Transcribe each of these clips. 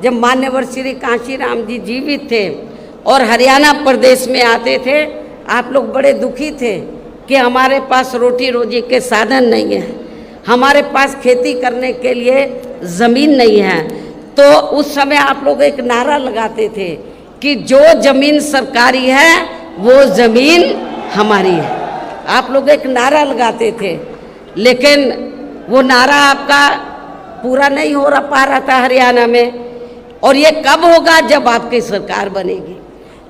जब मान्यवर श्री कांशीराम जी जीवित थे और हरियाणा प्रदेश में आते थे, आप लोग बड़े दुखी थे कि हमारे पास रोटी रोजी के साधन नहीं है, हमारे पास खेती करने के लिए ज़मीन नहीं है। तो उस समय आप लोग एक नारा लगाते थे कि जो ज़मीन सरकारी है वो ज़मीन हमारी है। आप लोग एक नारा लगाते थे, लेकिन वो नारा आपका पूरा नहीं हो पा रहा था हरियाणा में। और ये कब होगा? जब आपकी सरकार बनेगी।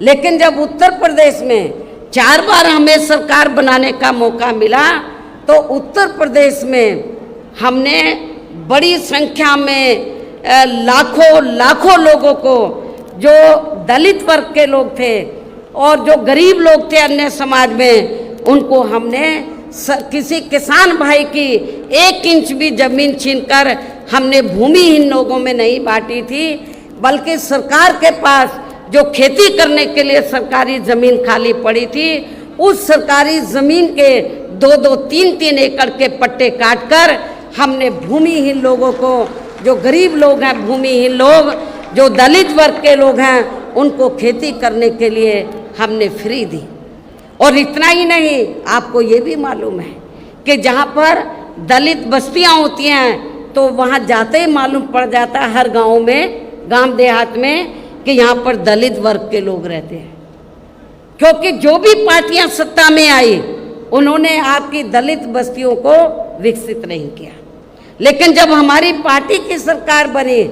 लेकिन जब उत्तर प्रदेश में 4 बार हमें सरकार बनाने का मौका मिला, तो उत्तर प्रदेश में हमने बड़ी संख्या में लाखों लोगों को, जो दलित वर्ग के लोग थे और जो गरीब लोग थे अन्य समाज में, उनको हमने किसी किसान भाई की 1 इंच भी जमीन छीनकर हमने भूमिहीन लोगों में नहीं बांटी थी, बल्कि सरकार के पास जो खेती करने के लिए सरकारी ज़मीन खाली पड़ी थी, उस सरकारी ज़मीन के 2-2, 3-3 एकड़ के पट्टे काटकर हमने भूमिहीन लोगों को, जो गरीब लोग हैं, भूमिहीन लोग, जो दलित वर्ग के लोग हैं, उनको खेती करने के लिए हमने फ्री दी। और इतना ही नहीं, आपको ये भी मालूम है कि जहाँ पर दलित बस्तियाँ होती हैं तो वहाँ जाते ही मालूम पड़ जाता है हर गाँव में, गांव देहात में, कि यहाँ पर दलित वर्ग के लोग रहते हैं। क्योंकि जो भी पार्टियां सत्ता में आई, उन्होंने आपकी दलित बस्तियों को विकसित नहीं किया। लेकिन जब हमारी पार्टी की सरकार बनी,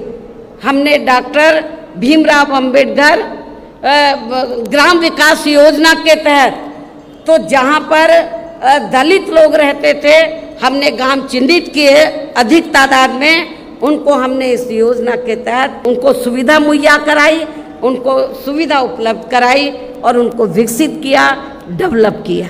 हमने डॉक्टर भीमराव अंबेडकर ग्राम विकास योजना के तहत, तो जहाँ पर दलित लोग रहते थे, हमने गांव चिन्हित किए अधिक तादाद में, उनको हमने इस योजना के तहत उनको सुविधा मुहैया कराई, उनको सुविधा उपलब्ध कराई और उनको विकसित किया, डेवलप किया।